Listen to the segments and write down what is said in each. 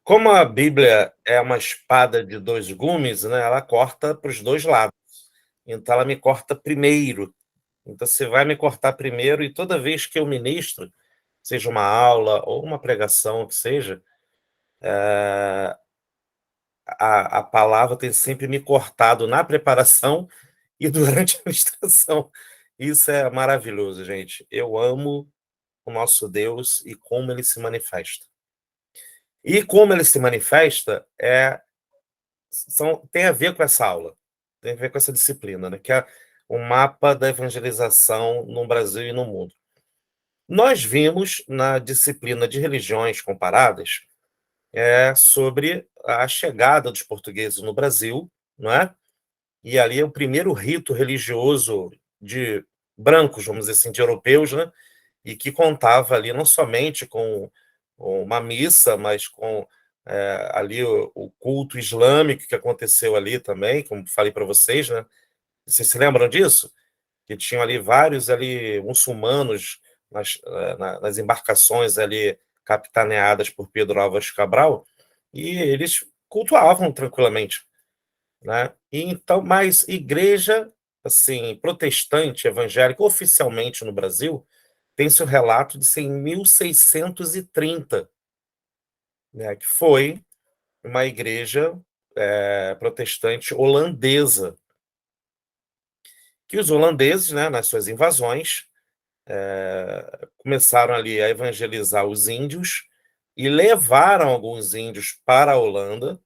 Como a Bíblia é uma espada de 2 gumes, né, ela corta para os 2 lados. Então ela me corta primeiro. Então você vai me cortar primeiro e toda vez que eu ministro, seja uma aula ou uma pregação, o que seja, a palavra tem sempre me cortado na preparação e durante a ministração. Isso é maravilhoso, gente. Eu amo o nosso Deus e como ele se manifesta. E como ele se manifesta tem a ver com essa aula, tem a ver com essa disciplina, né, que é o mapa da evangelização no Brasil e no mundo. Nós vimos na disciplina de religiões comparadas, sobre a chegada dos portugueses no Brasil, não é? E ali é o primeiro rito religioso de brancos, vamos dizer assim, de europeus, né? E que contava ali não somente com uma missa, mas com ali o culto islâmico que aconteceu ali também, como falei para vocês, né? Vocês se lembram disso? Que tinham ali vários ali muçulmanos nas embarcações ali capitaneadas por Pedro Álvares Cabral, e eles cultuavam tranquilamente, né? E então, mas igreja assim protestante evangélica oficialmente no Brasil tem seu relato de ser em 1630, né, que foi uma igreja protestante holandesa, que os holandeses, né, nas suas invasões, começaram ali a evangelizar os índios e levaram alguns índios para a Holanda,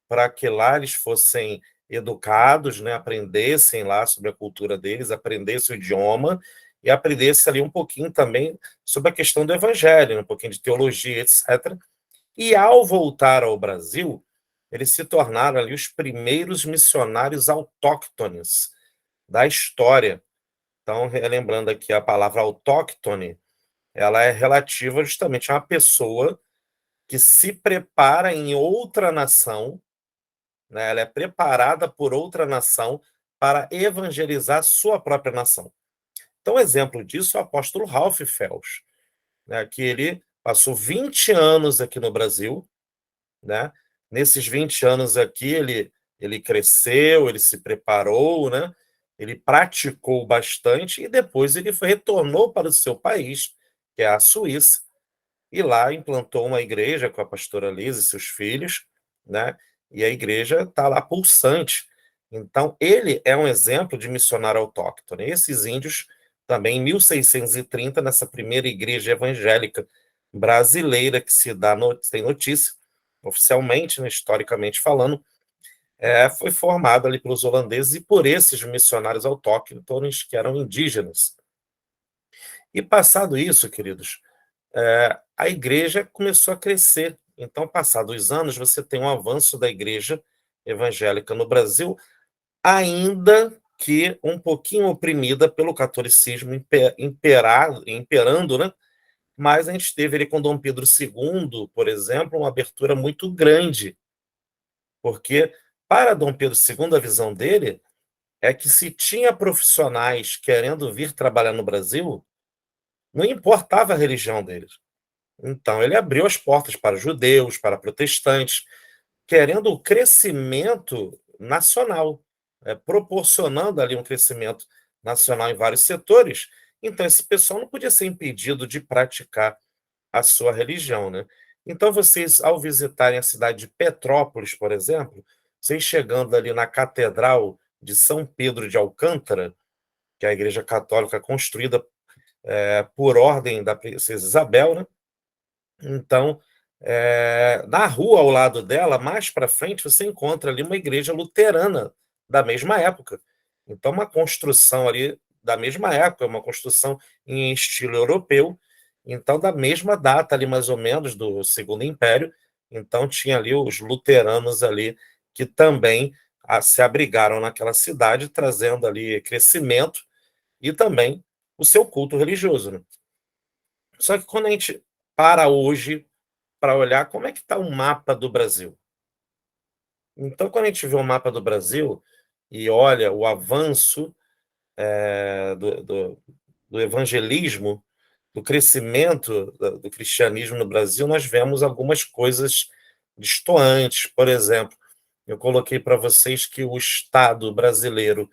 para que lá eles fossem educados, né, aprendessem lá sobre a cultura deles, aprendessem o idioma e aprendessem ali um pouquinho também sobre a questão do evangelho, um pouquinho de teologia, etc. E ao voltar ao Brasil, eles se tornaram ali os primeiros missionários autóctones da história. Então, relembrando aqui a palavra autóctone, ela é relativa justamente a uma pessoa que se prepara em outra nação, né? Ela é preparada por outra nação para evangelizar sua própria nação. Então, exemplo disso é o apóstolo Ralph Fels, né? Que ele passou 20 anos aqui no Brasil, né? Nesses 20 anos aqui, ele cresceu, ele se preparou, né? Ele praticou bastante e depois ele retornou para o seu país, que é a Suíça, e lá implantou uma igreja com a pastora Liz e seus filhos, né? E a igreja está lá pulsante. Então, ele é um exemplo de missionário autóctone. Esses índios, também em 1630, nessa primeira igreja evangélica brasileira que se dá tem notícia, oficialmente, né, historicamente falando, foi formada ali pelos holandeses e por esses missionários autóctones que eram indígenas. E passado isso, queridos, a igreja começou a crescer. Então, passados os anos, você tem um avanço da igreja evangélica no Brasil, ainda que um pouquinho oprimida pelo catolicismo imperando, né? Mas a gente teve ali com Dom Pedro II, por exemplo, uma abertura muito grande, porque para Dom Pedro II, a visão dele é que se tinha profissionais querendo vir trabalhar no Brasil, não importava a religião deles. Então, ele abriu as portas para judeus, para protestantes, querendo o crescimento nacional, proporcionando ali um crescimento nacional em vários setores. Então, esse pessoal não podia ser impedido de praticar a sua religião, né? Então, vocês, ao visitarem a cidade de Petrópolis, por exemplo, vocês chegando ali na Catedral de São Pedro de Alcântara, que é a igreja católica construída por ordem da princesa Isabel, né? Então, na rua ao lado dela, mais para frente, você encontra ali uma igreja luterana da mesma época. Então, uma construção ali da mesma época, uma construção em estilo europeu, então da mesma data ali mais ou menos do Segundo Império. Então tinha ali os luteranos ali que também se abrigaram naquela cidade, trazendo ali crescimento e também o seu culto religioso, né? Só que quando a gente para hoje para olhar como é que está o mapa do Brasil. Então, quando a gente vê o mapa do Brasil e olha o avanço do evangelismo, do crescimento do cristianismo no Brasil, nós vemos algumas coisas destoantes. Por exemplo, eu coloquei para vocês que o estado brasileiro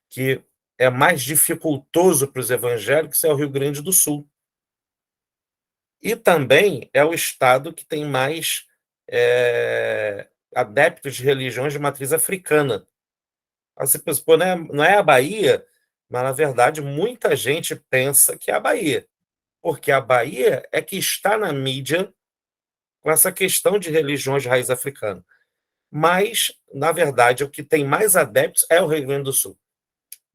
que é mais dificultoso para os evangélicos é o Rio Grande do Sul. E também é o estado que tem mais adeptos de religiões de matriz africana. Aí você pensa, pô, não é a Bahia, mas na verdade muita gente pensa que é a Bahia, porque a Bahia é que está na mídia com essa questão de religiões de raiz africana. Mas, na verdade, o que tem mais adeptos é o Rio Grande do Sul.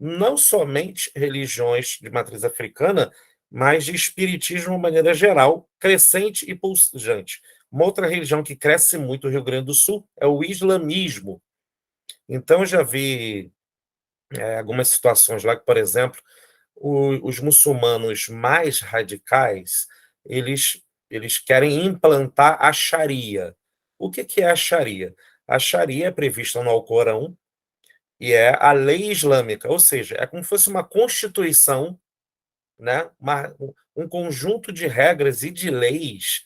Não somente religiões de matriz africana, mas de espiritismo de uma maneira geral, crescente e pulsante. Uma outra religião que cresce muito no Rio Grande do Sul é o islamismo. Então, eu já vi algumas situações lá que, por exemplo, os muçulmanos mais radicais, eles querem implantar a Sharia. O que é a Sharia? A Sharia é prevista no Alcorão e é a lei islâmica, ou seja, é como se fosse uma constituição, né? Um conjunto de regras e de leis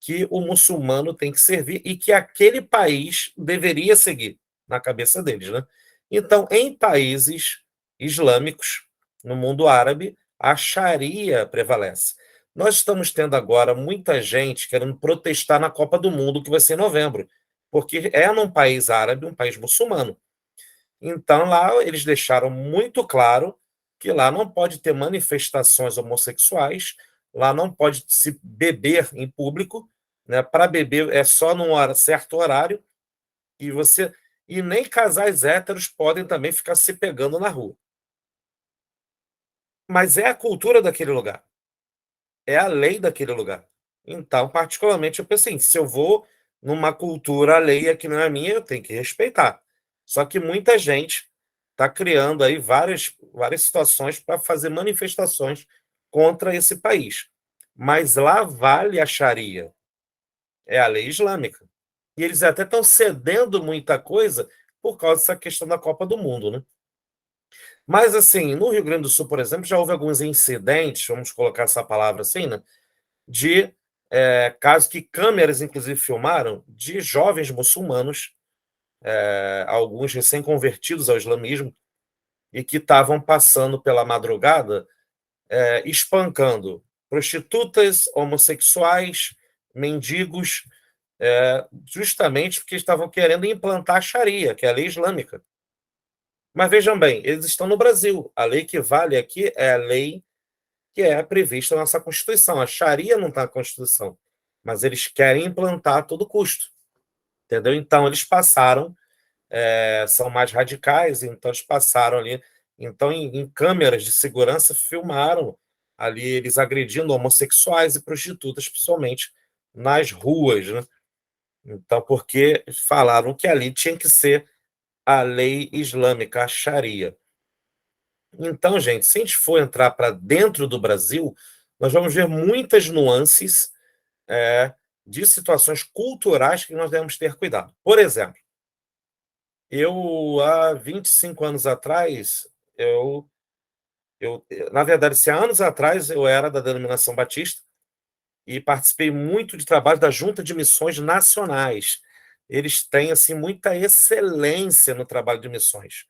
que o muçulmano tem que servir e que aquele país deveria seguir, na cabeça deles, né? Então, em países islâmicos, no mundo árabe, a Sharia prevalece. Nós estamos tendo agora muita gente querendo protestar na Copa do Mundo, que vai ser em novembro, porque é num país árabe, um país muçulmano. Então, lá eles deixaram muito claro que lá não pode ter manifestações homossexuais, lá não pode se beber em público, né? Para beber é só num certo horário, e você e nem casais héteros podem também ficar se pegando na rua. Mas é a cultura daquele lugar, é a lei daquele lugar. Então, particularmente, eu pensei, se eu vou numa cultura alheia que não é minha, eu tenho que respeitar. Só que muita gente está criando aí várias situações para fazer manifestações contra esse país. Mas lá vale a Sharia, é a lei islâmica. E eles até estão cedendo muita coisa por causa dessa questão da Copa do Mundo, né? Mas, assim, no Rio Grande do Sul, por exemplo, já houve alguns incidentes, vamos colocar essa palavra assim, né? De casos que câmeras, inclusive, filmaram de jovens muçulmanos, alguns recém-convertidos ao islamismo, e que estavam passando pela madrugada espancando prostitutas, homossexuais, mendigos, justamente porque estavam querendo implantar a Sharia, que é a lei islâmica. Mas vejam bem, eles estão no Brasil. A lei que vale aqui é a lei que é prevista na nossa Constituição. A Sharia não está na Constituição, mas eles querem implantar a todo custo. Entendeu? Então, eles passaram, são mais radicais, então eles passaram ali. Então, em câmeras de segurança, filmaram ali eles agredindo homossexuais e prostitutas, principalmente nas ruas, né? Então, porque falaram que ali tinha que ser a lei islâmica, a Sharia. Então, gente, se a gente for entrar para dentro do Brasil, nós vamos ver muitas nuances de situações culturais que nós devemos ter cuidado. Por exemplo, há 25 anos atrás, na verdade, se há anos atrás eu era da denominação batista e participei muito de trabalho da Junta de Missões Nacionais. Eles têm assim muita excelência no trabalho de missões,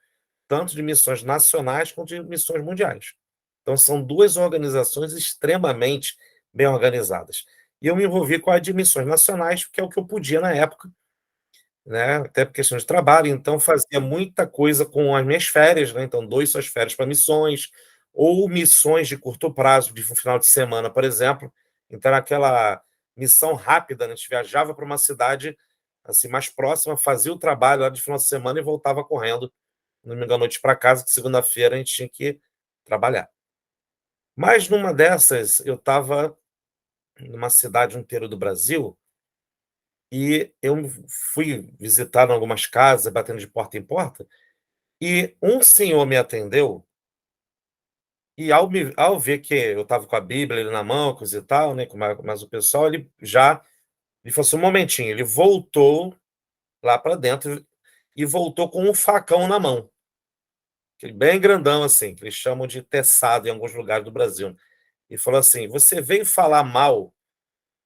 tanto de missões nacionais quanto de missões mundiais. Então, são duas organizações extremamente bem organizadas. E eu me envolvi com a de missões nacionais, que é o que eu podia na época, né? Até por questão de trabalho, então fazia muita coisa com as minhas férias, né? Então, dois suas férias para missões, ou missões de curto prazo, de um final de semana, por exemplo. Então, aquela missão rápida, né? A gente viajava para uma cidade assim mais próxima, fazia o trabalho lá de final de semana e voltava correndo no domingo à noite para casa, que segunda-feira a gente tinha que trabalhar. Mas numa dessas, eu estava numa cidade no interior do Brasil e eu fui visitar algumas casas, batendo de porta em porta, e um senhor me atendeu, e ao ver que eu estava com a Bíblia ali na mão, coisa e tal, né, mas o pessoal, ele falou assim, um momentinho, ele voltou lá para dentro e voltou com um facão na mão, aquele bem grandão assim, que eles chamam de teçado em alguns lugares do Brasil. E falou assim, você veio falar mal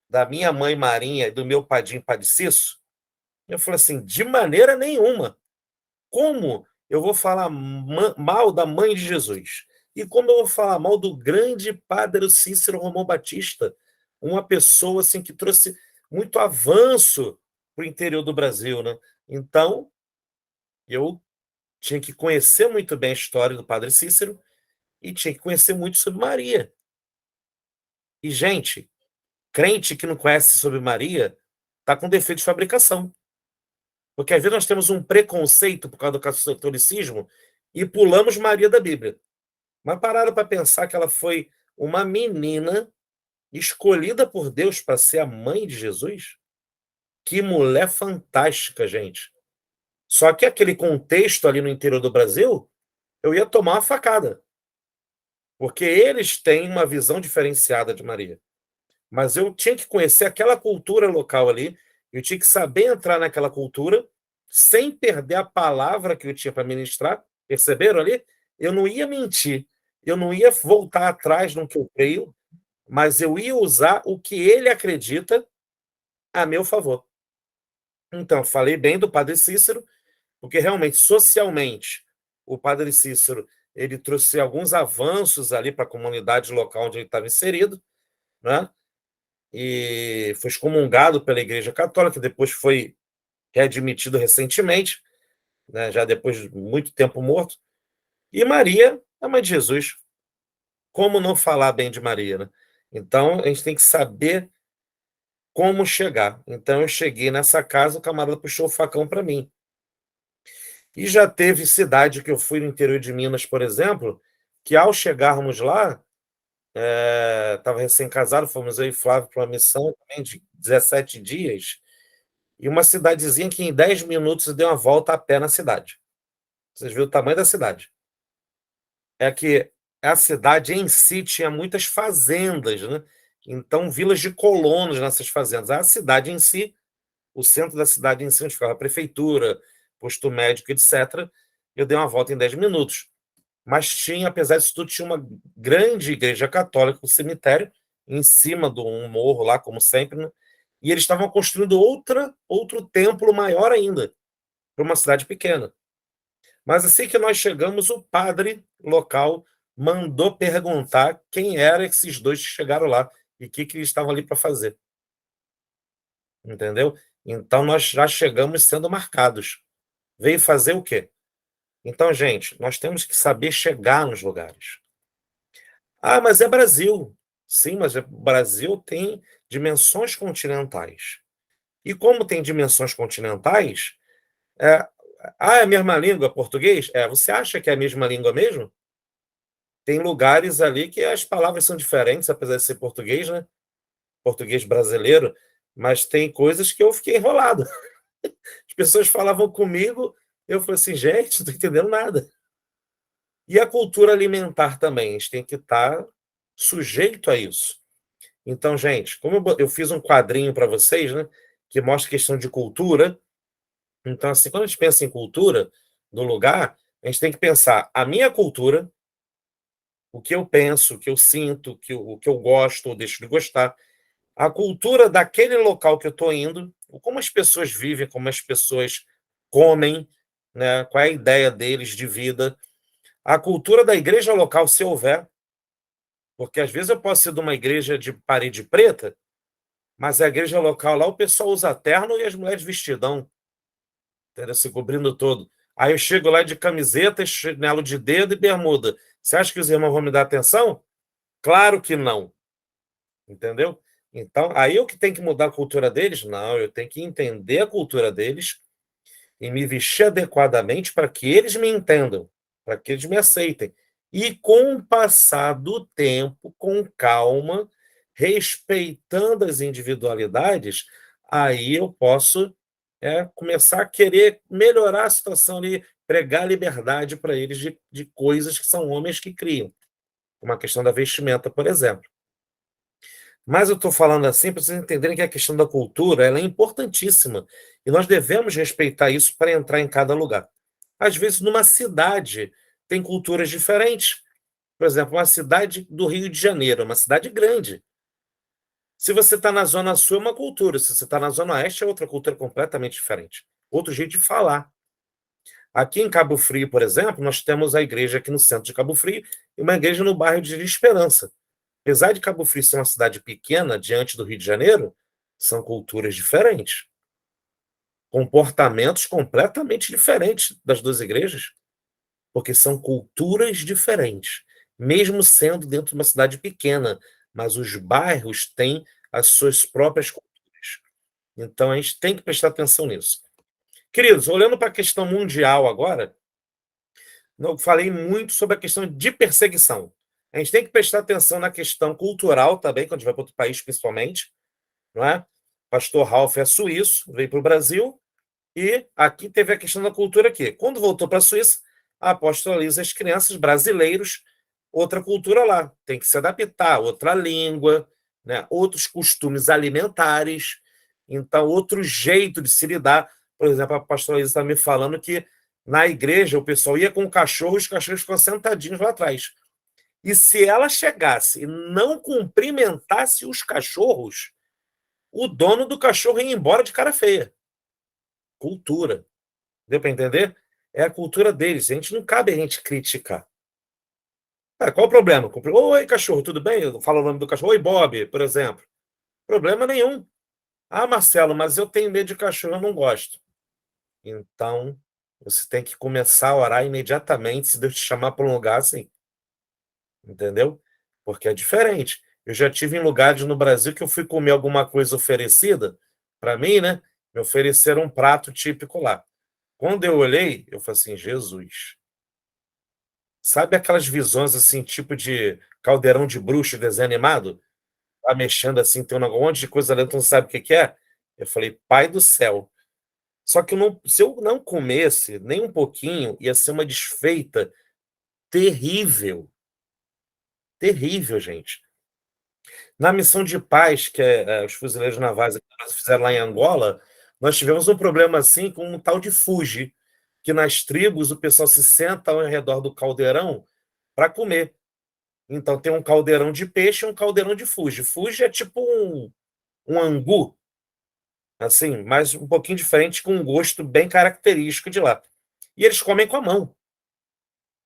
da minha mãe Marinha e do meu padrinho Padre Cício, eu falei assim, de maneira nenhuma. Como eu vou falar mal da mãe de Jesus? E como eu vou falar mal do grande Padre Cícero Romão Batista, uma pessoa assim que trouxe muito avanço para o interior do Brasil, né? Então, eu tinha que conhecer muito bem a história do Padre Cícero e tinha que conhecer muito sobre Maria. E, gente, crente que não conhece sobre Maria está com defeito de fabricação. Porque às vezes nós temos um preconceito por causa do catolicismo e pulamos Maria da Bíblia. Mas pararam para pensar que ela foi uma menina escolhida por Deus para ser a mãe de Jesus? Que mulher fantástica, gente. Só que aquele contexto ali no interior do Brasil, eu ia tomar uma facada. Porque eles têm uma visão diferenciada de Maria. Mas eu tinha que conhecer aquela cultura local ali, eu tinha que saber entrar naquela cultura sem perder a palavra que eu tinha para ministrar. Perceberam ali? Eu não ia mentir, eu não ia voltar atrás no que eu creio, mas eu ia usar o que ele acredita a meu favor. Então, falei bem do Padre Cícero, porque realmente, socialmente, o Padre Cícero ele trouxe alguns avanços ali para a comunidade local onde ele estava inserido, né? E foi excomungado pela Igreja Católica, depois foi readmitido recentemente, né, já depois de muito tempo morto. E Maria, a mãe de Jesus. Como não falar bem de Maria, né? Então, a gente tem que saber como chegar. Então, eu cheguei nessa casa, o camarada puxou o facão para mim. E já teve cidade que eu fui no interior de Minas, por exemplo, que ao chegarmos lá, estava recém-casado, fomos eu e Flávio para uma missão também de 17 dias, e uma cidadezinha que em 10 minutos deu uma volta a pé na cidade. Vocês viram o tamanho da cidade. É que a cidade em si tinha muitas fazendas, né? Então, vilas de colonos nessas fazendas. A cidade em si, o centro da cidade em si, onde ficava a prefeitura, posto médico, etc., eu dei uma volta em 10 minutos. Mas tinha, apesar disso tudo, tinha uma grande igreja católica, um cemitério, em cima de um morro lá, como sempre, né? E eles estavam construindo outro templo maior ainda, para uma cidade pequena. Mas assim que nós chegamos, o padre local mandou perguntar quem eram esses dois que chegaram lá e o que eles estavam ali para fazer. Entendeu? Então nós já chegamos sendo marcados. Veio fazer o quê? Então, gente, nós temos que saber chegar nos lugares. Ah, mas é Brasil. Sim, mas o Brasil tem dimensões continentais. E como tem dimensões continentais, é, é a mesma língua, português? Você acha que é a mesma língua mesmo? Tem lugares ali que as palavras são diferentes, apesar de ser português, né? Português brasileiro, mas tem coisas que eu fiquei enrolado. As pessoas falavam comigo, eu falei assim, gente, não estou entendendo nada. E a cultura alimentar também, a gente tem que estar sujeito a isso. Então, gente, como eu fiz um quadrinho para vocês, né, que mostra a questão de cultura. Então, assim, quando a gente pensa em cultura do lugar, a gente tem que pensar a minha cultura, o que eu penso, o que eu sinto, o que eu gosto ou deixo de gostar, a cultura daquele local que eu estou indo, como as pessoas vivem, como as pessoas comem, né, qual é a ideia deles de vida, a cultura da igreja local, se houver, porque às vezes eu posso ser de uma igreja de parede preta, mas a igreja local lá o pessoal usa terno e as mulheres vestidão, entendeu? Se cobrindo todo. Aí eu chego lá de camiseta, chinelo de dedo e bermuda. Você acha que os irmãos vão me dar atenção? Claro que não. Entendeu? Então, aí eu que tenho que mudar a cultura deles? Não, eu tenho que entender a cultura deles e me vestir adequadamente para que eles me entendam, para que eles me aceitem. E com o passar do tempo, com calma, respeitando as individualidades, aí eu posso começar a querer melhorar a situação ali, pregar liberdade para eles de coisas que são homens que criam. Uma questão da vestimenta, por exemplo. Mas eu estou falando assim para vocês entenderem que a questão da cultura ela é importantíssima e nós devemos respeitar isso para entrar em cada lugar. Às vezes, numa cidade, tem culturas diferentes. Por exemplo, uma cidade do Rio de Janeiro, uma cidade grande. Se você está na Zona Sul, é uma cultura. Se você está na Zona Oeste, é outra cultura completamente diferente. Outro jeito de falar. Aqui em Cabo Frio, por exemplo, nós temos a igreja aqui no centro de Cabo Frio e uma igreja no bairro de Esperança. Apesar de Cabo Frio ser uma cidade pequena, diante do Rio de Janeiro, são culturas diferentes. Comportamentos completamente diferentes das duas igrejas, porque são culturas diferentes, mesmo sendo dentro de uma cidade pequena, mas os bairros têm as suas próprias culturas. Então a gente tem que prestar atenção nisso. Queridos, olhando para a questão mundial agora, eu falei muito sobre a questão de perseguição. A gente tem que prestar atenção na questão cultural também, quando a gente vai para outro país, principalmente, não é? Pastor Ralph é suíço, veio para o Brasil, e aqui teve a questão da cultura aqui. Quando voltou para a Suíça, a apóstola Lisa, as crianças brasileiros, outra cultura lá, tem que se adaptar, outra língua, né? Outros costumes alimentares, então outro jeito de se lidar. Por exemplo, a apóstola Lisa está me falando que na igreja o pessoal ia com o cachorro, os cachorros ficam sentadinhos lá atrás. E se ela chegasse e não cumprimentasse os cachorros, o dono do cachorro ia embora de cara feia. Cultura. Deu para entender? É a cultura deles. A gente não cabe a gente criticar. Qual o problema? Oi, cachorro, tudo bem? Eu falo o nome do cachorro. Oi, Bob, por exemplo. Problema nenhum. Ah, Marcelo, mas eu tenho medo de cachorro, eu não gosto. Então, você tem que começar a orar imediatamente, se Deus te chamar para um lugar assim. Entendeu? Porque é diferente. Eu já tive em lugares no Brasil que eu fui comer alguma coisa oferecida para mim, né? Me ofereceram um prato típico lá. Quando eu olhei, eu falei assim, Jesus. Sabe aquelas visões assim, tipo de caldeirão de bruxo, desenho animado? Tá mexendo assim, tem um monte de coisa ali, tu não sabe o que que é? Eu falei, pai do céu. Só que se eu não comesse nem um pouquinho, ia ser uma desfeita terrível. Terrível, gente. Na missão de paz, que os fuzileiros navais que nós fizeram lá em Angola, nós tivemos um problema assim com um tal de Fuji, que nas tribos o pessoal se senta ao redor do caldeirão para comer. Então tem um caldeirão de peixe e um caldeirão de Fuji. Fuji é tipo um angu, assim, mas um pouquinho diferente, com um gosto bem característico de lá. E eles comem com a mão.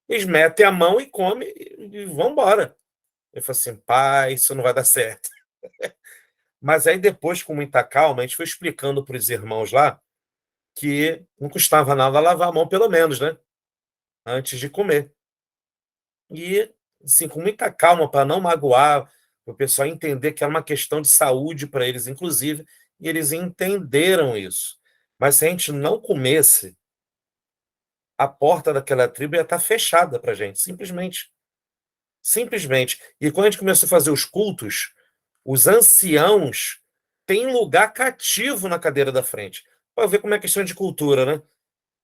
Eles metem a mão e comem e vão embora. Eu falei assim, pai, isso não vai dar certo. Mas aí depois, com muita calma, a gente foi explicando para os irmãos lá que não custava nada lavar a mão, pelo menos, né? Antes de comer. E, assim, com muita calma, para não magoar, o pessoal entender que era uma questão de saúde para eles, inclusive, e eles entenderam isso. Mas se a gente não comesse, a porta daquela tribo ia estar fechada para a gente, simplesmente. Simplesmente. E quando a gente começou a fazer os cultos, os anciãos têm lugar cativo na cadeira da frente. Para ver como é questão de cultura, né?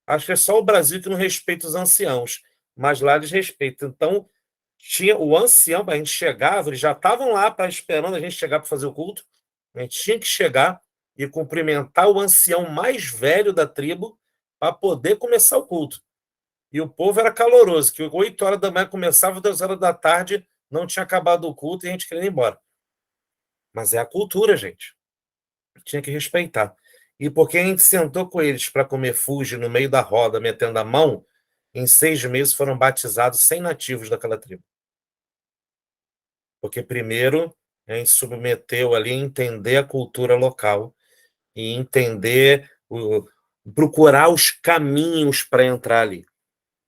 Acho que é só o Brasil que não respeita os anciãos, mas lá eles respeitam. Então, tinha o ancião, a gente chegava, eles já estavam lá esperando a gente chegar para fazer o culto. A gente tinha que chegar e cumprimentar o ancião mais velho da tribo para poder começar o culto. E o povo era caloroso, que 8 horas da manhã começava, 2 horas da tarde não tinha acabado o culto e a gente queria ir embora. Mas é a cultura, gente. Tinha que respeitar. E porque a gente sentou com eles para comer fuji no meio da roda, metendo a mão, em 6 meses foram batizados 100 nativos daquela tribo. Porque primeiro a gente submeteu ali a entender a cultura local e entender, procurar os caminhos para entrar ali.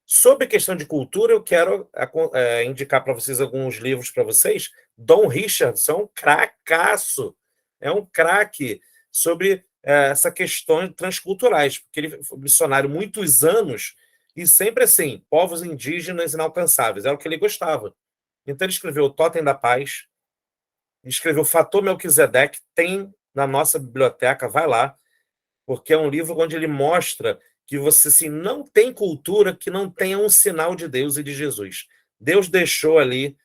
Sobre questão de cultura, eu quero indicar para vocês alguns livros para vocês. Don Richardson é um cracaço, é um craque sobre essa questão transculturais, porque ele foi missionário muitos anos e sempre assim, povos indígenas inalcançáveis, era o que ele gostava. Então ele escreveu o Totem da Paz, escreveu Fator Melquisedeque, tem na nossa biblioteca, vai lá, porque é um livro onde ele mostra que você assim, não tem cultura que não tenha um sinal de Deus e de Jesus. Deus deixou ali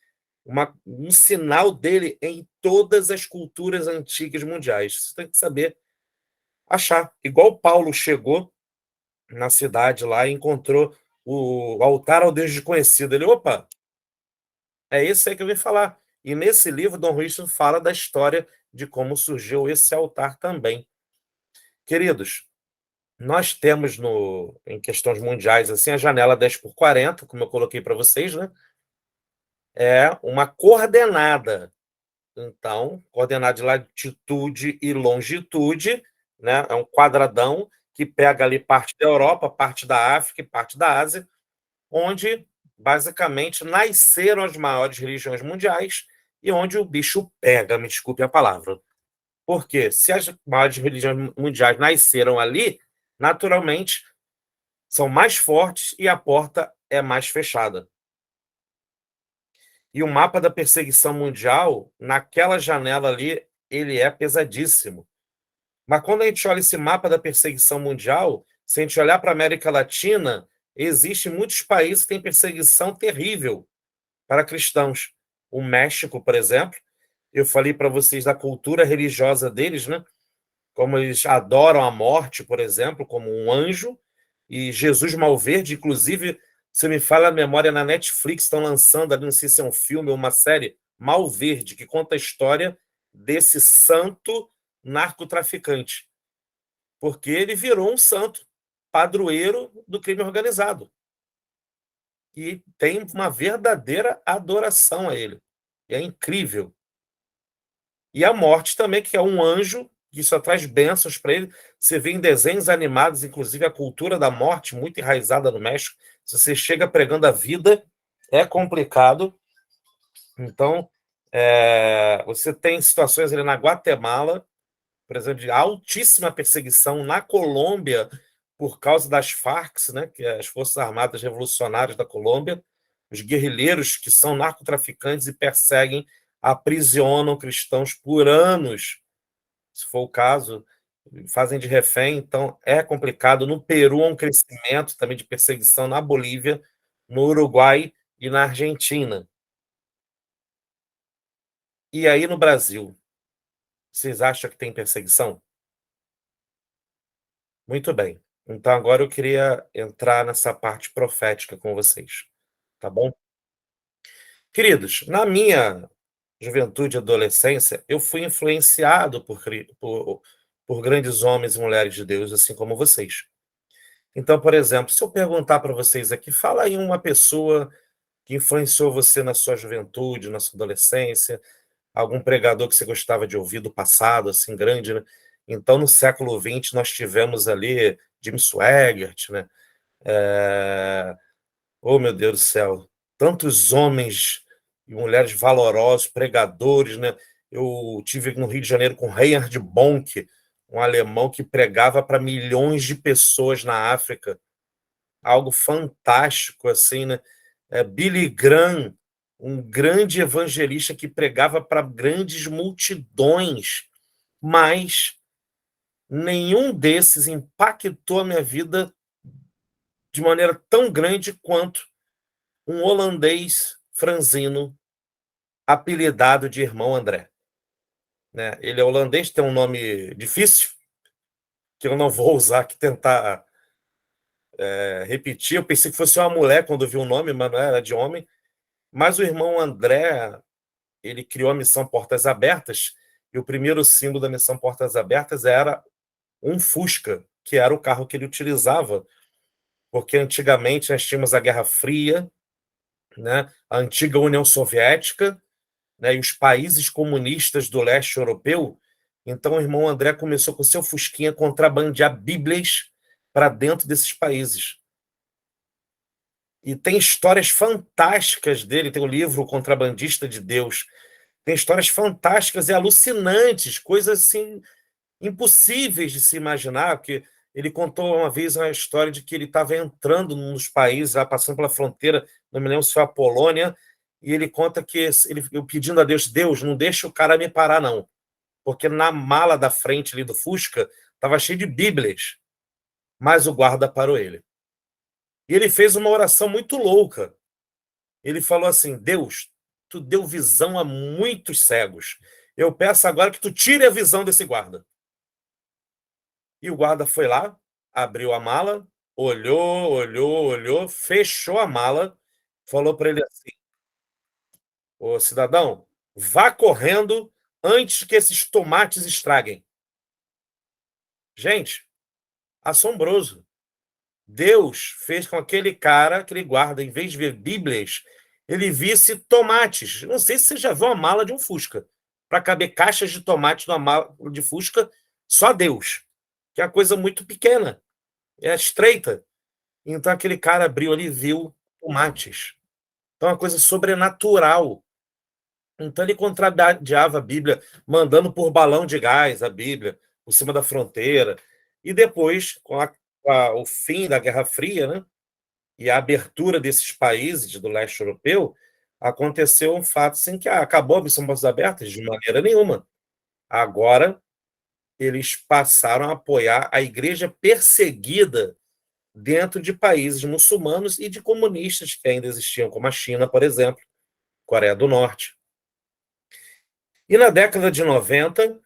um sinal dele em todas as culturas antigas mundiais. Você tem que saber achar. Igual Paulo chegou na cidade lá e encontrou o altar ao Deus desconhecido. Ele, opa, é isso aí que eu vim falar. E nesse livro, Dom Richard fala da história de como surgiu esse altar também. Queridos, nós temos em questões mundiais assim a janela 10 por 40, como eu coloquei para vocês, né? É uma coordenada. Então, coordenada de latitude e longitude, né? É um quadradão que pega ali parte da Europa, parte da África e parte da Ásia, onde basicamente nasceram as maiores religiões mundiais e onde o bicho pega, me desculpe a palavra. Porque se as maiores religiões mundiais nasceram ali, naturalmente são mais fortes e a porta é mais fechada. E o mapa da perseguição mundial, naquela janela ali, ele é pesadíssimo. Mas quando a gente olha esse mapa da perseguição mundial, se a gente olhar para a América Latina, existem muitos países que têm perseguição terrível para cristãos. O México, por exemplo, eu falei para vocês da cultura religiosa deles, né? Como eles adoram a morte, por exemplo, como um anjo, e Jesus Malverde, inclusive, se me falha a memória, na Netflix estão lançando ali, não sei se é um filme ou uma série, Malverde, que conta a história desse santo narcotraficante, porque ele virou um santo, padroeiro do crime organizado, e tem uma verdadeira adoração a ele. É incrível. E a morte também, que é um anjo que só traz bênçãos para ele. Você vê em desenhos animados, inclusive a cultura da morte muito enraizada no México. Se você chega pregando a vida, é complicado. Então, você tem situações ali na Guatemala, por exemplo, de altíssima perseguição na Colômbia por causa das Farc, né, que é as Forças Armadas Revolucionárias da Colômbia, os guerrilheiros que são narcotraficantes e perseguem, aprisionam cristãos por anos, se for o caso, fazem de refém, então é complicado. No Peru há um crescimento também de perseguição, na Bolívia, no Uruguai e na Argentina. E aí no Brasil, vocês acham que tem perseguição? Muito bem. Então agora eu queria entrar nessa parte profética com vocês, tá bom? Queridos, na minha juventude e adolescência, eu fui influenciado por grandes homens e mulheres de Deus, assim como vocês. Então, por exemplo, se eu perguntar para vocês aqui, fala aí uma pessoa que influenciou você na sua juventude, na sua adolescência, algum pregador que você gostava de ouvir do passado, assim, grande, né? Então, no século XX, nós tivemos ali Jim Swaggart, né? Oh, meu Deus do céu, tantos homens e mulheres valorosos, pregadores, né? Eu tive no Rio de Janeiro com Reinhard Bonk, um alemão que pregava para milhões de pessoas na África, algo fantástico, assim, né? Billy Graham, um grande evangelista que pregava para grandes multidões, mas nenhum desses impactou a minha vida de maneira tão grande quanto um holandês franzino apelidado de Irmão André. Né? Ele é holandês, tem um nome difícil, que eu não vou usar aqui, tentar repetir. Eu pensei que fosse uma mulher quando vi o nome, mas não era de homem. Mas o Irmão André, ele criou a missão Portas Abertas, e o primeiro símbolo da missão Portas Abertas era um Fusca, que era o carro que ele utilizava, porque antigamente nós tínhamos a Guerra Fria, né, a antiga União Soviética, né, e os países comunistas do leste europeu. Então, o irmão André começou com seu Fusquinha a contrabandear Bíblias para dentro desses países. E tem histórias fantásticas dele, tem o livro O Contrabandista de Deus, tem histórias fantásticas e alucinantes, coisas assim impossíveis de se imaginar, porque ele contou uma vez uma história de que ele estava entrando nos países, lá, passando pela fronteira, não me lembro se foi a Polônia, e ele conta que ele pedindo a Deus, Deus, não deixa o cara me parar, não, porque na mala da frente ali do Fusca estava cheio de Bíblias, mas o guarda parou ele. E ele fez uma oração muito louca. Ele falou assim: Deus, tu deu visão a muitos cegos. Eu peço agora que tu tire a visão desse guarda. E o guarda foi lá, abriu a mala, olhou, olhou, olhou, fechou a mala, falou para ele assim: ô cidadão, vá correndo antes que esses tomates estraguem. Gente, assombroso. Deus fez com aquele cara que ele guarda, em vez de ver Bíblias, ele visse tomates. Não sei se você já viu a mala de um Fusca. Para caber caixas de tomate numa mala de Fusca, só Deus. Que é uma coisa muito pequena, é estreita. Então aquele cara abriu ali e viu tomates. Então é uma coisa sobrenatural. Então ele contrariava a Bíblia, mandando por balão de gás a Bíblia por cima da fronteira. E depois, o fim da Guerra Fria, né, e a abertura desses países do leste europeu, aconteceu um fato assim que acabou a missão Portas Abertas de maneira nenhuma. Agora eles passaram a apoiar a igreja perseguida dentro de países muçulmanos e de comunistas que ainda existiam, como a China, por exemplo, Coreia do Norte. E na década de 90,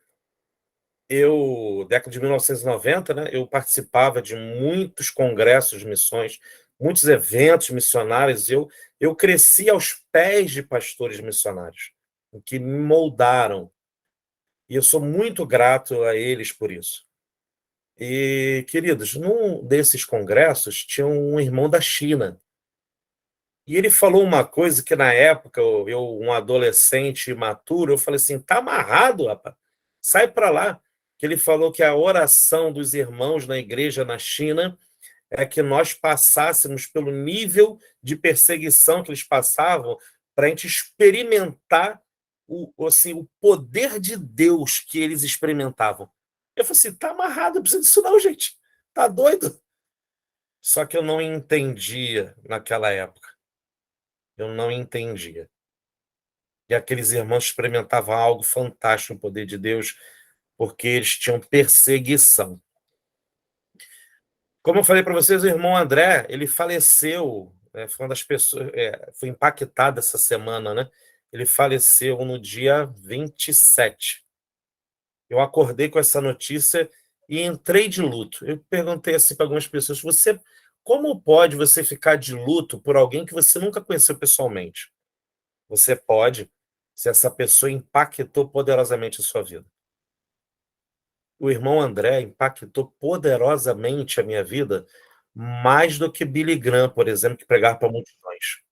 década de 1990, né, eu participava de muitos congressos de missões, muitos eventos missionários. Eu cresci aos pés de pastores missionários, que me moldaram. E eu sou muito grato a eles por isso. E, queridos, num desses congressos tinha um irmão da China. E ele falou uma coisa que, na época, um adolescente imaturo, eu falei assim: tá amarrado, rapaz, sai para lá. Que ele falou que a oração dos irmãos na igreja na China é que nós passássemos pelo nível de perseguição que eles passavam, para a gente experimentar assim, o poder de Deus que eles experimentavam. Eu falei assim: tá amarrado, não precisa disso não, gente. Tá doido? Só que eu não entendia naquela época. Eu não entendia. E aqueles irmãos experimentavam algo fantástico no poder de Deus, porque eles tinham perseguição. Como eu falei para vocês, o irmão André, ele faleceu, foi uma das pessoas, foi impactado essa semana, né? Ele faleceu no dia 27. Eu acordei com essa notícia e entrei de luto. Eu perguntei assim para algumas pessoas: como pode você ficar de luto por alguém que você nunca conheceu pessoalmente? Você pode, se essa pessoa impactou poderosamente a sua vida. O irmão André impactou poderosamente a minha vida, mais do que Billy Graham, por exemplo, que pregava para multidões.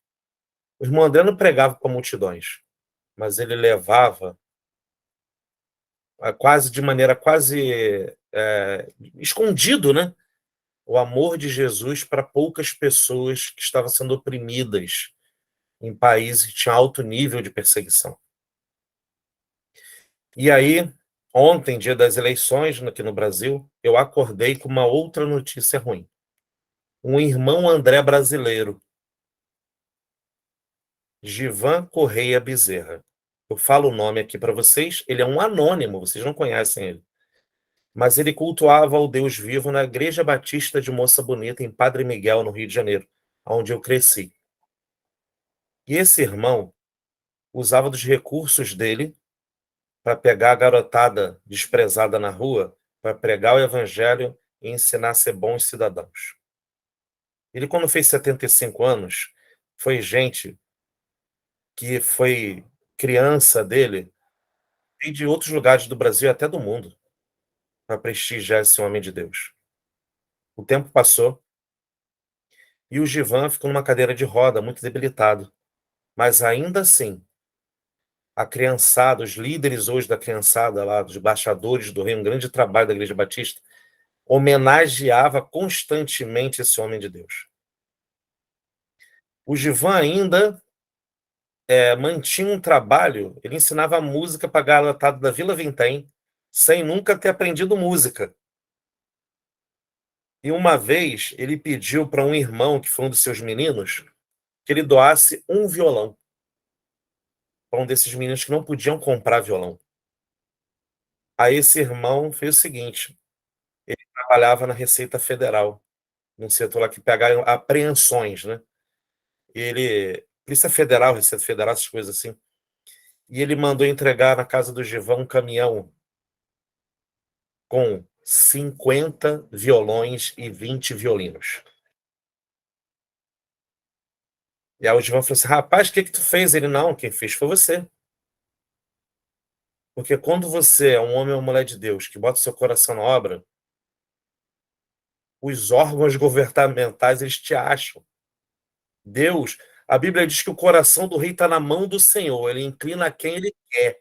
O irmão André não pregava para multidões, mas ele levava quase de maneira quase escondido, né, o amor de Jesus para poucas pessoas que estavam sendo oprimidas em países que tinham alto nível de perseguição. E aí, ontem, dia das eleições aqui no Brasil, eu acordei com uma outra notícia ruim. Um irmão André brasileiro, Givan Correia Bezerra. Eu falo o nome aqui para vocês, ele é um anônimo, vocês não conhecem ele. Mas ele cultuava o Deus vivo na Igreja Batista de Moça Bonita, em Padre Miguel, no Rio de Janeiro, onde eu cresci. E esse irmão usava dos recursos dele para pegar a garotada desprezada na rua, para pregar o evangelho e ensinar a ser bons cidadãos. Ele, quando fez 75 anos, foi gente que foi criança dele e de outros lugares do Brasil, até do mundo, para prestigiar esse homem de Deus. O tempo passou e o Givan ficou numa cadeira de roda, muito debilitado. Mas ainda assim, a criançada, os líderes hoje da criançada lá, dos embaixadores do Reino, um grande trabalho da Igreja Batista, homenageava constantemente esse homem de Deus. O Givan ainda mantinha um trabalho, ele ensinava música para a garotada da Vila Vintém, sem nunca ter aprendido música. E uma vez ele pediu para um irmão, que foi um dos seus meninos, que ele doasse um violão para um desses meninos que não podiam comprar violão. Aí esse irmão fez o seguinte: ele trabalhava na Receita Federal, num setor lá que pega apreensões, né? Polícia Federal, Receita Federal, essas coisas assim. E ele mandou entregar na casa do Givão um caminhão com 50 violões e 20 violinos. E aí o Givão falou assim: rapaz, o que tu fez? Ele: não, quem fez foi você. Porque quando você é um homem ou mulher de Deus que bota seu coração na obra, os órgãos governamentais, eles te acham. Deus, a Bíblia diz que o coração do rei está na mão do Senhor, ele inclina a quem ele quer.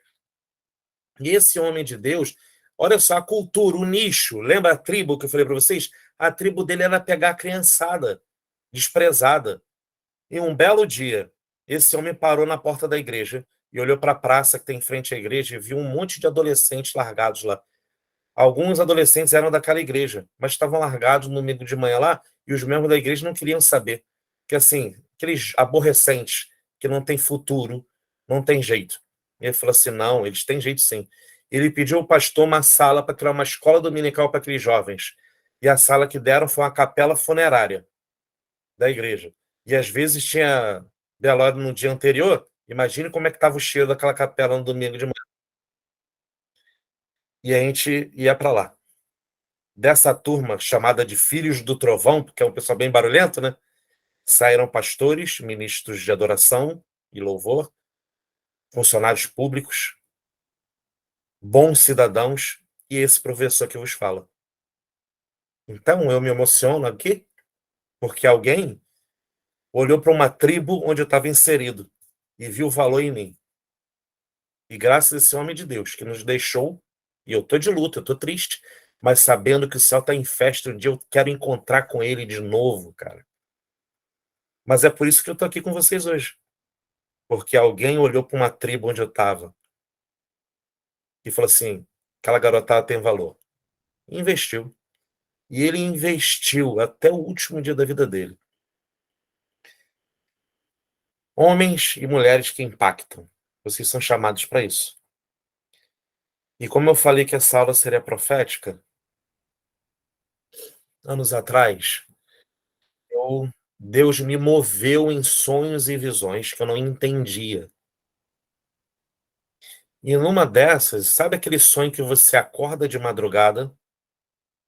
E esse homem de Deus, olha só a cultura, o nicho, lembra a tribo que eu falei para vocês? A tribo dele era pegar a criançada desprezada. E um belo dia, esse homem parou na porta da igreja e olhou para a praça que tem em frente à igreja e viu um monte de adolescentes largados lá. Alguns adolescentes eram daquela igreja, mas estavam largados no domingo de manhã lá e os membros da igreja não queriam saber. Que assim, aqueles aborrecentes que não tem futuro, não tem jeito. E ele falou assim: não, eles têm jeito sim. Ele pediu ao pastor uma sala para criar uma escola dominical para aqueles jovens. E a sala que deram foi uma capela funerária da igreja. E às vezes tinha velório no dia anterior. Imagine como é que estava o cheiro daquela capela no domingo de manhã. E a gente ia para lá. Dessa turma chamada de Filhos do Trovão, porque é um pessoal bem barulhento, né? Saíram pastores, ministros de adoração e louvor, funcionários públicos, bons cidadãos e esse professor que vos fala. Então eu me emociono aqui porque alguém olhou para uma tribo onde eu estava inserido e viu o valor em mim. E graças a esse homem de Deus que nos deixou, e eu estou de luto, eu estou triste, mas sabendo que o céu está em festa, um dia eu quero encontrar com ele de novo, cara. Mas é por isso que eu estou aqui com vocês hoje. Porque alguém olhou para uma tribo onde eu estava e falou assim: aquela garotada tem valor. E investiu. E ele investiu até o último dia da vida dele. Homens e mulheres que impactam. Vocês são chamados para isso. E como eu falei que essa aula seria profética, anos atrás, Deus me moveu em sonhos e visões que eu não entendia. E numa dessas, sabe aquele sonho que você acorda de madrugada,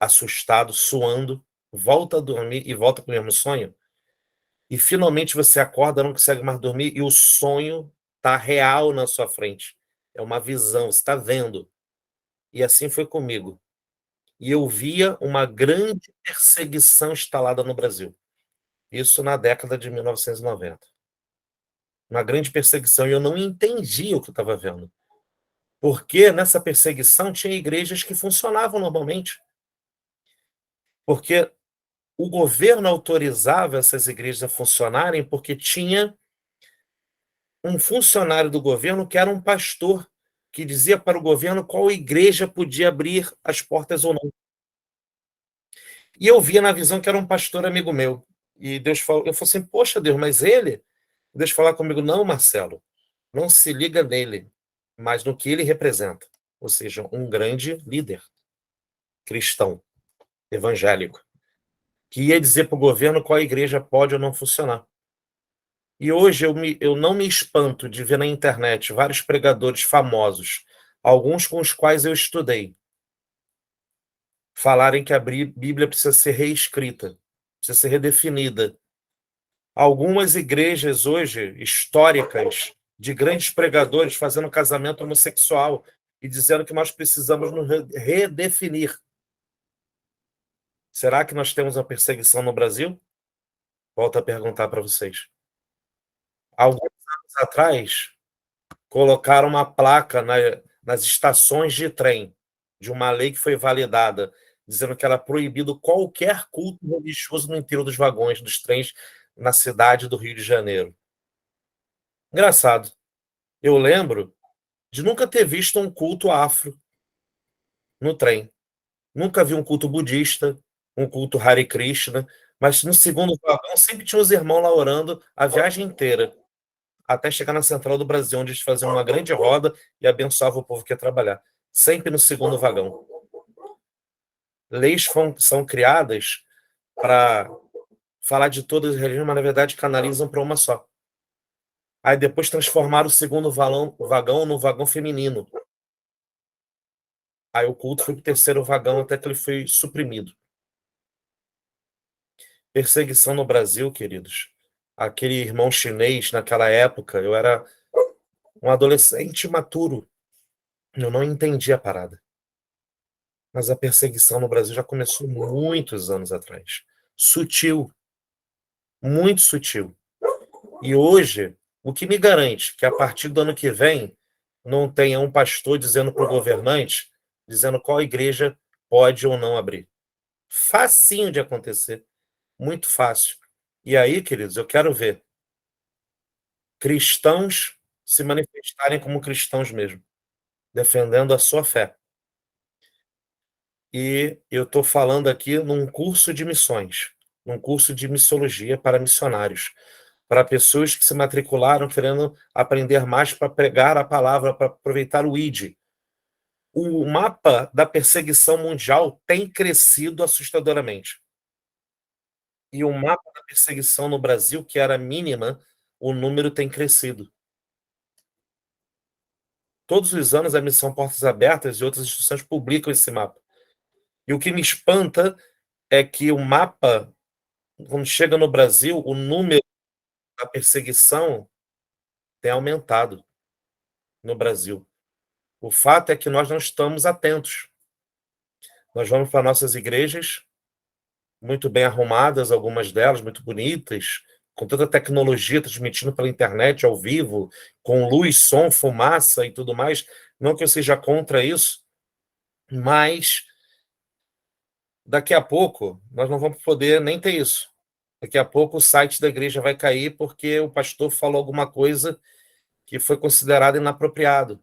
assustado, suando, volta a dormir e volta para o mesmo sonho? E finalmente você acorda, não consegue mais dormir e o sonho está real na sua frente. É uma visão, você está vendo. E assim foi comigo. E eu via uma grande perseguição instalada no Brasil. Isso na década de 1990. Uma grande perseguição. E eu não entendia o que eu estava vendo. Porque nessa perseguição tinha igrejas que funcionavam normalmente. Porque o governo autorizava essas igrejas a funcionarem porque tinha um funcionário do governo que era um pastor, que dizia para o governo qual igreja podia abrir as portas ou não. E eu via na visão que era um pastor amigo meu. E Deus falou, eu falei assim: poxa, Deus, mas ele? Deus falou comigo: não, Marcelo, não se liga nele, mas no que ele representa. Ou seja, um grande líder cristão, evangélico, que ia dizer para o governo qual igreja pode ou não funcionar. E hoje eu não me espanto de ver na internet vários pregadores famosos, alguns com os quais eu estudei, falarem que a Bíblia precisa ser reescrita, precisa ser redefinida. Algumas igrejas hoje, históricas, de grandes pregadores fazendo casamento homossexual e dizendo que nós precisamos nos redefinir. Será que nós temos uma perseguição no Brasil? Volto a perguntar para vocês. Alguns anos atrás, colocaram uma placa nas estações de trem de uma lei que foi validada, dizendo que era proibido qualquer culto religioso no interior dos vagões dos trens na cidade do Rio de Janeiro. Engraçado. Eu lembro de nunca ter visto um culto afro no trem. Nunca vi um culto budista, um culto Hare Krishna, mas no segundo vagão sempre tinha os irmãos lá orando a viagem inteira, até chegar na Central do Brasil, onde eles faziam uma grande roda e abençoavam o povo que ia trabalhar. Sempre no segundo vagão. Leis são criadas para falar de todas as religiões, mas na verdade canalizam para uma só. Aí depois transformaram o segundo vagão no vagão feminino. Aí o culto foi para o terceiro vagão até que ele foi suprimido. Perseguição no Brasil, queridos. Aquele irmão chinês, naquela época, eu era um adolescente maturo. Eu não entendi a parada. Mas a perseguição no Brasil já começou muitos anos atrás. Sutil, muito sutil. E hoje, o que me garante que a partir do ano que vem não tenha um pastor dizendo para o governante, dizendo qual igreja pode ou não abrir. Facinho de acontecer, muito fácil. E aí, queridos, eu quero ver cristãos se manifestarem como cristãos mesmo, defendendo a sua fé. E eu estou falando aqui num curso de missões, num curso de missiologia para missionários, para pessoas que se matricularam querendo aprender mais para pregar a palavra, para aproveitar o ID. O mapa da perseguição mundial tem crescido assustadoramente. E o mapa da perseguição no Brasil, que era mínima, o número tem crescido. Todos os anos a Missão Portas Abertas e outras instituições publicam esse mapa. E o que me espanta é que o mapa, quando chega no Brasil, o número da perseguição tem aumentado no Brasil. O fato é que nós não estamos atentos. Nós vamos para nossas igrejas, muito bem arrumadas, algumas delas muito bonitas, com toda a tecnologia transmitindo pela internet ao vivo, com luz, som, fumaça e tudo mais. Não que eu seja contra isso, mas daqui a pouco nós não vamos poder nem ter isso. Daqui a pouco o site da igreja vai cair porque o pastor falou alguma coisa que foi considerado inapropriado.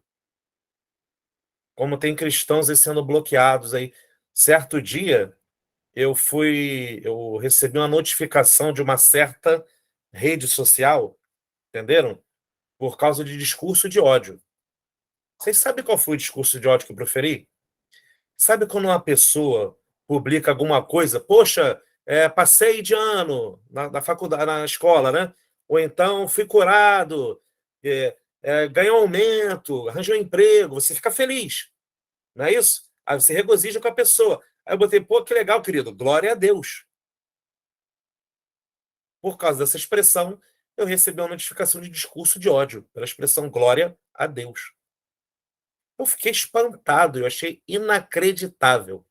Como tem cristãos aí sendo bloqueados aí. Certo dia, eu recebi uma notificação de uma certa rede social, entenderam? Por causa de discurso de ódio. Vocês sabem qual foi o discurso de ódio que eu proferi? Sabe quando uma pessoa publica alguma coisa, poxa, passei de ano na faculdade, na escola, né? Ou então fui curado, ganhei um aumento, arranjei um emprego, você fica feliz, não é isso? Aí você regozija com a pessoa. Aí eu botei, pô, que legal, querido, glória a Deus. Por causa dessa expressão, eu recebi uma notificação de discurso de ódio, pela expressão glória a Deus. Eu fiquei espantado, eu achei inacreditável.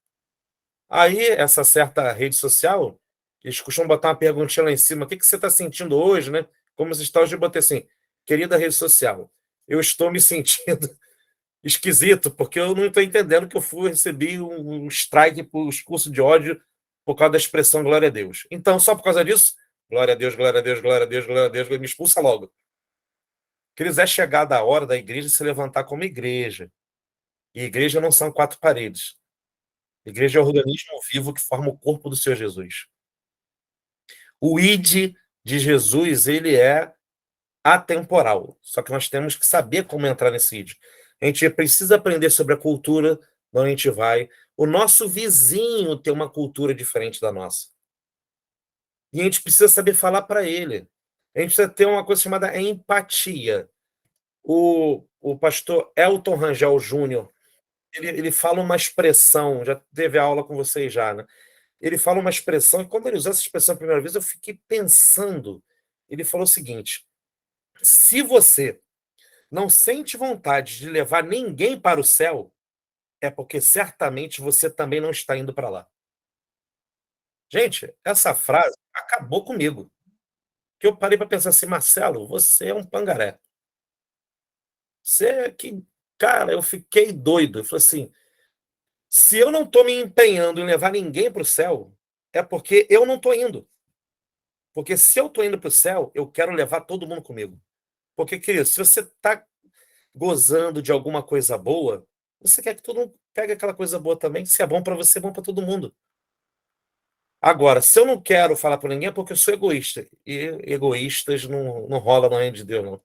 Aí, essa certa rede social, eles costumam botar uma perguntinha lá em cima: o que você está sentindo hoje, né? Como você está hoje? Eu botei assim: querida rede social, eu estou me sentindo esquisito, porque eu não estou entendendo que eu recebi um strike por discurso de ódio por causa da expressão glória a Deus. Então, só por causa disso, glória a Deus, glória a Deus, glória a Deus, glória a Deus, me expulsa logo. Queridos, é chegada a hora da igreja se levantar como igreja. E igreja não são quatro paredes. Igreja é o organismo vivo que forma o corpo do Senhor Jesus. O ID de Jesus, ele é atemporal. Só que nós temos que saber como entrar nesse ID. A gente precisa aprender sobre a cultura de onde a gente vai. O nosso vizinho tem uma cultura diferente da nossa. E a gente precisa saber falar para ele. A gente precisa ter uma coisa chamada empatia. O pastor Elton Rangel Júnior, ele fala uma expressão, já teve aula com vocês já, né? Ele fala uma expressão, e quando ele usou essa expressão a primeira vez, eu fiquei pensando. Ele falou o seguinte: se você não sente vontade de levar ninguém para o céu, é porque certamente você também não está indo para lá. Gente, essa frase acabou comigo. Que eu parei para pensar assim, Marcelo, você é um pangaré. Você é que, cara, eu fiquei doido. Eu falei assim, se eu não estou me empenhando em levar ninguém para o céu, é porque eu não estou indo. Porque se eu estou indo para o céu, eu quero levar todo mundo comigo. Porque, querido, se você está gozando de alguma coisa boa, você quer que todo mundo pegue aquela coisa boa também. Se é bom para você, é bom para todo mundo. Agora, se eu não quero falar para ninguém, é porque eu sou egoísta. E egoístas não rola no reino de Deus, não.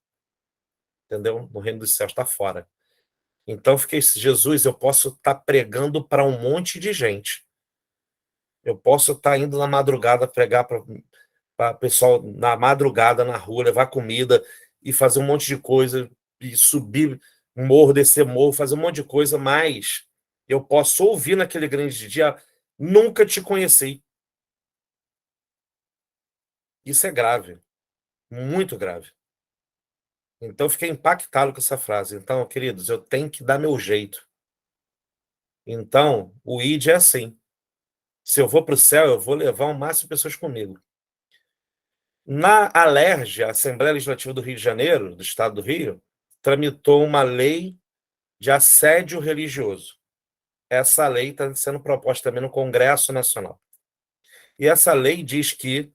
Entendeu? No reino dos céus está fora. Então, eu fiquei, Jesus, eu posso estar pregando para um monte de gente. Eu posso estar indo na madrugada pregar para pessoal na madrugada na rua, levar comida e fazer um monte de coisa, e subir morro, descer morro, fazer um monte de coisa, mas eu posso ouvir naquele grande dia, nunca te conheci. Isso é grave, muito grave. Então, eu fiquei impactado com essa frase. Então, queridos, eu tenho que dar meu jeito. Então, o ID é assim. Se eu vou para o céu, eu vou levar o máximo de pessoas comigo. Na Alerj, a Assembleia Legislativa do Rio de Janeiro, do Estado do Rio, tramitou uma lei de assédio religioso. Essa lei está sendo proposta também no Congresso Nacional. E essa lei diz que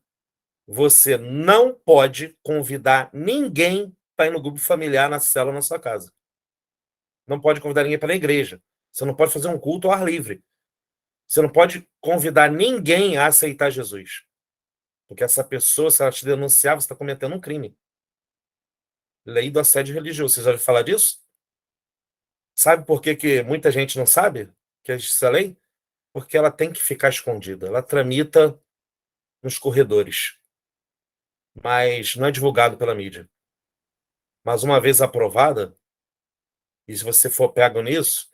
você não pode convidar ninguém para ir no grupo familiar, na célula, na sua casa. Não pode convidar ninguém para a igreja. Você não pode fazer um culto ao ar livre. Você não pode convidar ninguém a aceitar Jesus. Porque essa pessoa, se ela te denunciar, você está cometendo um crime. Lei do assédio religioso. Vocês já ouviram falar disso? Sabe por que, que muita gente não sabe que existe essa lei? Porque ela tem que ficar escondida. Ela tramita nos corredores, mas não é divulgado pela mídia. Mas uma vez aprovada, e se você for pego nisso,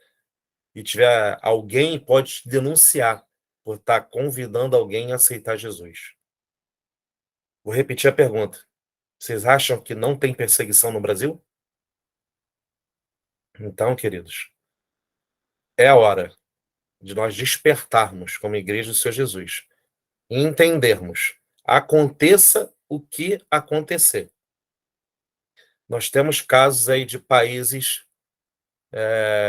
e tiver alguém, pode te denunciar por estar convidando alguém a aceitar Jesus. Vou repetir a pergunta. Vocês acham que não tem perseguição no Brasil? Então, queridos, é a hora de nós despertarmos como igreja do Senhor Jesus e entendermos, aconteça o que acontecer. Nós temos casos aí de países,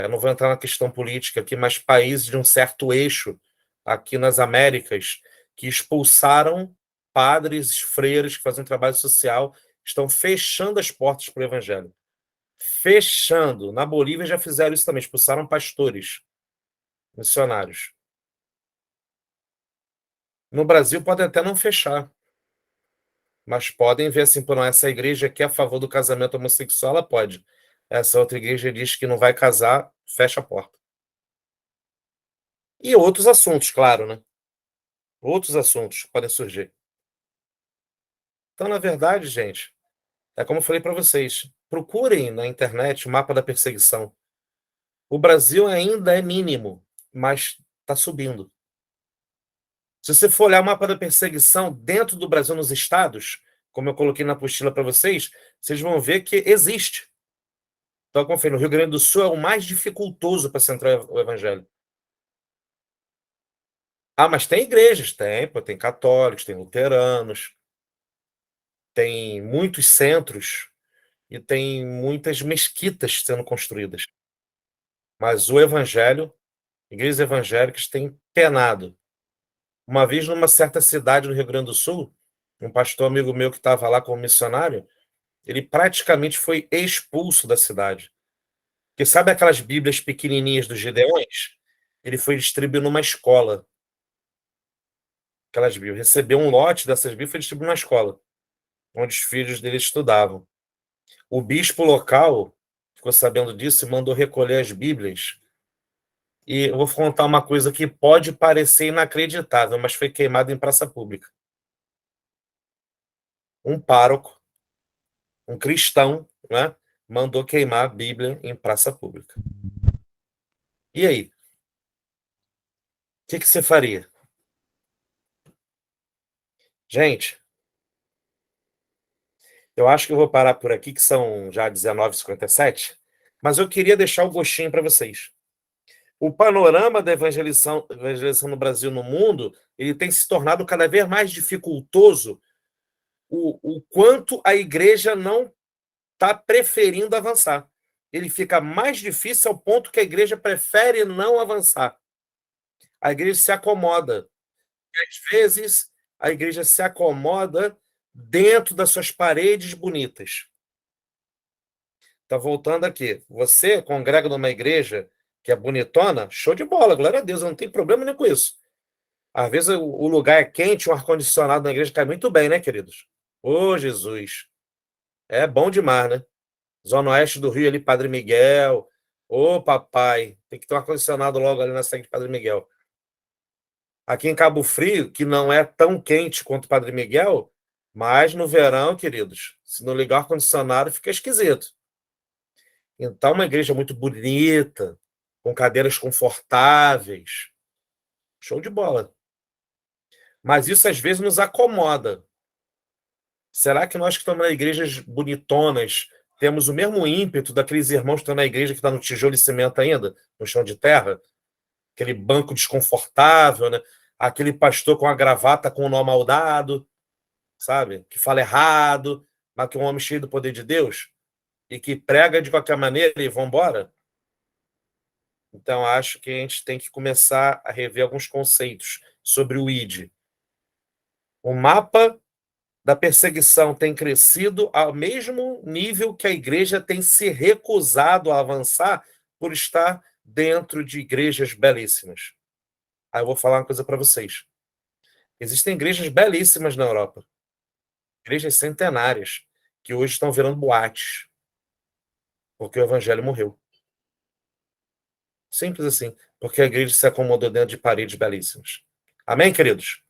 eu não vou entrar na questão política aqui, mas países de um certo eixo aqui nas Américas que expulsaram padres, freiras que fazem trabalho social, estão fechando as portas para o evangelho. Fechando. Na Bolívia já fizeram isso também, expulsaram pastores, missionários. No Brasil podem até não fechar, mas podem ver assim, por não, essa igreja que é a favor do casamento homossexual, ela pode. Essa outra igreja diz que não vai casar, fecha a porta. E outros assuntos, claro, né? Outros assuntos podem surgir. Então, na verdade, gente, é como eu falei para vocês, procurem na internet o mapa da perseguição. O Brasil ainda é mínimo, mas está subindo. Se você for olhar o mapa da perseguição dentro do Brasil, nos estados, como eu coloquei na apostila para vocês, vocês vão ver que existe. Então, como eu falei, no Rio Grande do Sul é o mais dificultoso para se entrar o evangelho. Ah, mas tem igrejas, tem, pô, tem católicos, tem luteranos, tem muitos centros e tem muitas mesquitas sendo construídas. Mas o evangelho, igrejas evangélicas têm penado. Uma vez, numa certa cidade no Rio Grande do Sul, um pastor amigo meu que estava lá como missionário, ele praticamente foi expulso da cidade. Porque sabe aquelas Bíblias pequenininhas dos Gideões? Ele foi distribuir numa escola. Aquelas Bíblias. Recebeu um lote dessas Bíblias e foi distribuir numa escola, onde os filhos dele estudavam. O bispo local ficou sabendo disso e mandou recolher as Bíblias. E eu vou contar uma coisa que pode parecer inacreditável, mas foi queimado em praça pública. Um pároco, um cristão, né, mandou queimar a Bíblia em praça pública. E aí? O que você faria? Gente, eu acho que eu vou parar por aqui, que são já 19h57, mas eu queria deixar o gostinho para vocês. O panorama da evangelização no Brasil e no mundo, ele tem se tornado cada vez mais dificultoso, o quanto a igreja não está preferindo avançar. Ele fica mais difícil ao ponto que a igreja prefere não avançar. A igreja se acomoda. E, às vezes, a igreja se acomoda dentro das suas paredes bonitas. Tá voltando aqui. Você congrega numa igreja que é bonitona, show de bola, glória a Deus, eu não tenho problema nem com isso. Às vezes o lugar é quente, o ar-condicionado na igreja cai muito bem, né, queridos? Ô, Jesus. É bom demais, né? Zona Oeste do Rio, ali, Padre Miguel. Ô, papai. Tem que ter um ar-condicionado logo ali na sede de Padre Miguel. Aqui em Cabo Frio, que não é tão quente quanto Padre Miguel, mas no verão, queridos, se não ligar o ar-condicionado, fica esquisito. Então, uma igreja muito bonita, com cadeiras confortáveis. Show de bola. Mas isso às vezes nos acomoda. Será que nós que estamos nas igrejas bonitonas, temos o mesmo ímpeto daqueles irmãos que estão na igreja que está no tijolo e cimento ainda, no chão de terra, aquele banco desconfortável, né? Aquele pastor com a gravata com o nó maldado, sabe? Que fala errado, mas que é um homem cheio do poder de Deus e que prega de qualquer maneira e vambora. Então, acho que a gente tem que começar a rever alguns conceitos sobre o ID. O mapa da perseguição tem crescido ao mesmo nível que a igreja tem se recusado a avançar por estar dentro de igrejas belíssimas. Aí eu vou falar uma coisa para vocês. Existem igrejas belíssimas na Europa, igrejas centenárias, que hoje estão virando boates, porque o evangelho morreu. Simples assim, porque a igreja se acomodou dentro de paredes belíssimas. Amém, queridos?